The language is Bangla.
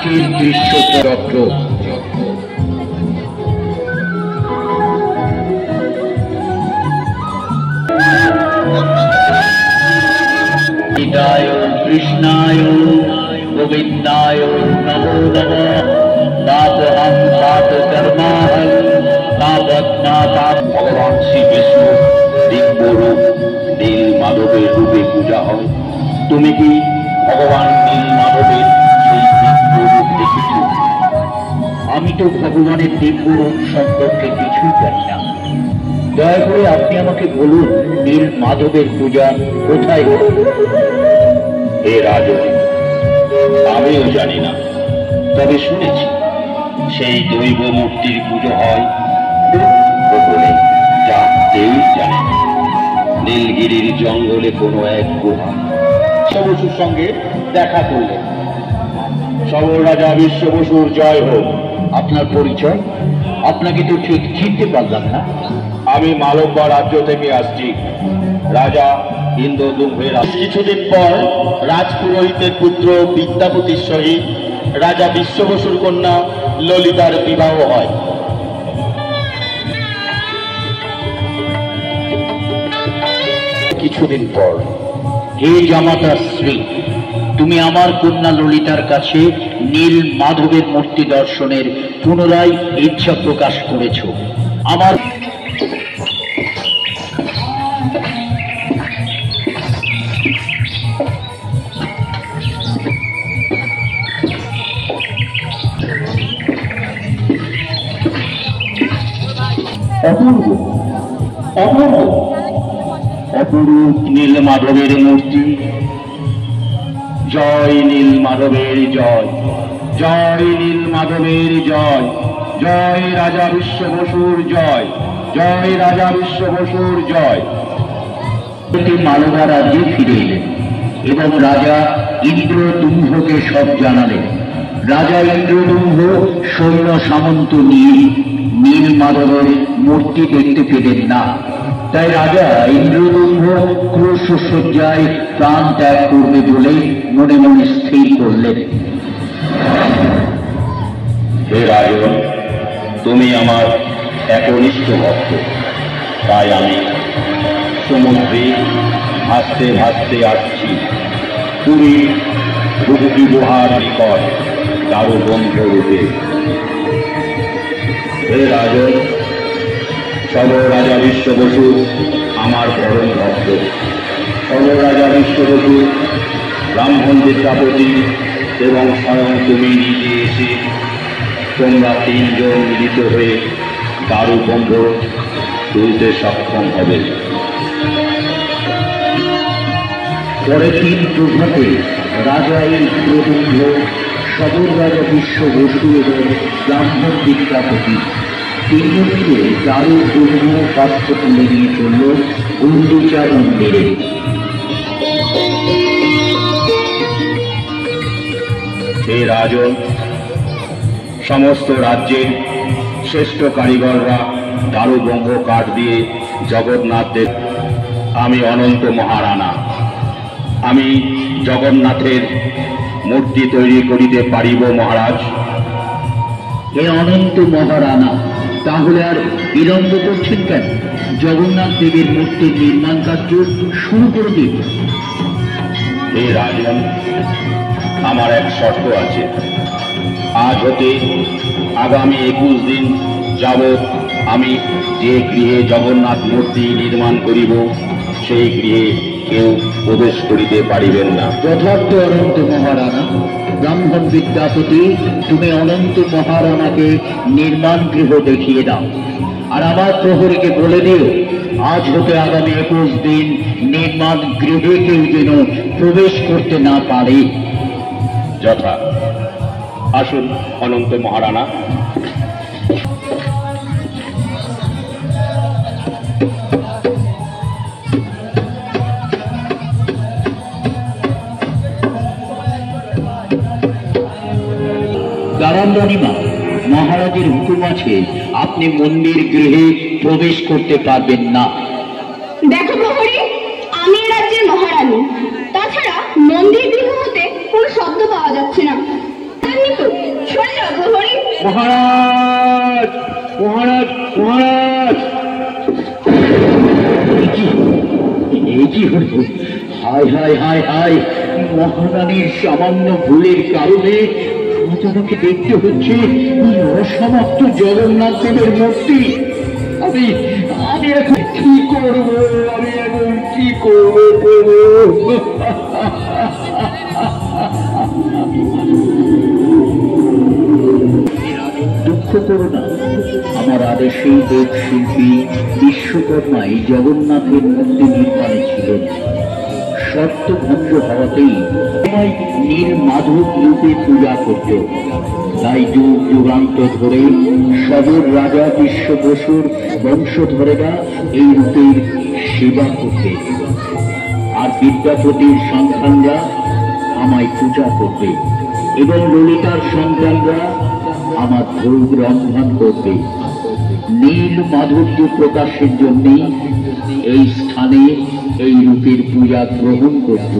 আজকের দৃশ্যচক্র। কৃষ্ণায় গোবিন্দায় নমো নমঃ। তাপহং পাপ কর্মাহং তাপত্না পাপ। ভগবান শ্রী বিষ্ণু দিব্য রূপ নীল মাধবের রূপে পূজা হয়। তুমি কি ভগবান নীল মাধবের সেই দিব্য রূপ দেখেছ? আমি তো ভগবানের দিব্য রূপ সম্পর্কে কিছুই জানি না। দয়া করে আপনি আমাকে বলুন, নীল মাধবের পূজা কোথায় হয়? হে রাজন, আমিও জানি না, তবে শুনেছি সেই দৈব মূর্তির পুজো হয় গোপনে, যা কেউ জানে না। নীলগিরির জঙ্গলে কোনো এক গুহা। বিশ্ববসুর সঙ্গে দেখা করলেন। সবর রাজা বিশ্ব বসুর জয় হোক। আপনার পরিচয়? আপনাকে তো ঠিক চিনতে পারলাম না। আমি মালব্য রাজ্য থেকে আসছি, রাজা ইন্দ্রদুম্ভের। কিছুদিন পর রাজপুরোহিতের পুত্র বিদ্যাপতির সহিত রাজা বিশ্ব বসুর কন্যা ললিতার বিবাহ হয়। কিছুদিন পর, হে জামাতার স্ত্রী, তুমি আমার কন্যা ললিতার কাছে নীল মাধবের মূর্তি দর্শনের পুনরায় ইচ্ছা প্রকাশ করেছ। আমার অপূর্ব অপূর্ব অপরূপ নীল মাধবের মূর্তি। জয় নীল মাধবের জয়, জয় নীল মাধবের জয়, জয় রাজা বিশ্ব বসুর জয়, জয় রাজা বিশ্ব বসুর জয়। মালবা রাজ্যে ফিরে এলেন এবং রাজা ইন্দ্রদুম্ভকে সব জানালেন। রাজা ইন্দ্রদুম্ভ সৈন্য সামন্ত নিয়ে নীল মাধবের মূর্তি দেখতে পেলেন না। তাই রাজা ইন্দ্রদুম্ভ ক্রুশসজ্জায় প্রাণ ত্যাগ করবে বলে মনে মনে স্থির করলেন। হে রাজন, তুমি আমার একনিষ্ঠ ভক্ত, তাই আমি সমুদ্রে ভাসতে ভাসতে আসছি পুরী ভুবুকি গুহার নিকট দারুগন্ধ রূপে। হে রাজন, সব রাজা বিশ্ব বসু আমার পরম ভক্ত। সব রাজা বিশ্ব বসু, ব্রাহ্মণ বিদ্যাপতি এবং স্বয়ং তুমি নিজে এসে তোমরা তিনজন মিলিত হয়ে দারুগন্ধ তুলতে সক্ষম হবে। পরের দিন প্রভাতে রাজা ইন্দ্রদুম্ভ, সবর রাজা বিশ্ব বসু এবং ব্রাহ্মণ বিদ্যাপতি তিনজন মিলে দারুগন্ধ পাত্র তুলে নিয়ে চলল গুন্ডিচা মন্দিরে। হে রাজন, সমস্ত রাজ্যের শ্রেষ্ঠ কারিগররা দারুগন্ধ কাঠ দিয়ে জগন্নাথ দেব। আমি অনন্ত মহারানা, আমি জগন্নাথের মূর্তি তৈরি করিতে পারিব মহারাজ। হে অনন্ত মহারানা, তাহলে আর বিলম্ব করছেন কেন? জগন্নাথ দেবের মূর্তির নির্মাণ কার্য শুরু করে দিন। হে রাজন, আমার এক শর্ত আছে। আজ হতে আগামী 21 দিন যাবৎ আমি যে গৃহে জগন্নাথ মূর্তি নির্মাণ করিব, সেই গৃহে কেউ প্রবেশ করিতে পারিবেন না। যথার্থ অনন্ত মহারানা। ব্রাহ্মণ বিদ্যাপতি, তুমি অনন্ত মহারানাকে নির্মাণ গৃহ দেখিয়ে দাও, আর আমার প্রহরীকে বলে দিও আজ হতে আগামী 21 দিন নির্মাণ গৃহে কেউ যেন প্রবেশ করতে না পারে। যথা। আসুন অনন্ত মহারানা। দারামণিমা, মহারাজের হুকুম আছে, আপনি মন্দির গৃহে প্রবেশ করতে পারবেন না। দেখো প্রহরী, আমি এ রাজ্যের মহারানী। তাছাড়া মন্দির গৃহ হতে কোনো শব্দ পাওয়া যাচ্ছে না। জানি তো মহারাজ মহারাজ মহারাজ, এই কি হলো? হায় হায় হায় হায়, মহারানীর সামান্য ভুলের কারণে আমাকে দেখতে হচ্ছে অসমাপ্ত জগন্নাথ দেবের মূর্তি। আমি আমি এখন কি করব? আমি এখন কি করব? দুঃখ করো না, আমার আদেশেই দেবশিল্পী বিশ্বকর্মাই জগন্নাথের মূর্তি নির্মাণে ছিলেন। শর্ত ভঙ্গ হওয়াতেই নীল মাধব রূপে পূজা করত। তাই যুগ যুগান্তর ধরে সবর রাজা বিশ্ব বসুর বংশধরেরা এই রূপের সেবা করবে, আর বিদ্যাপতির সন্তানরা আমায় পূজা করবে এবং ললিতার সন্তানরা আমার ভোগ রন্ধন করবে। নীল মাধুর্য প্রকাশের জন্যই এই স্থানে এই রূপের পূজা গ্রহণ করত।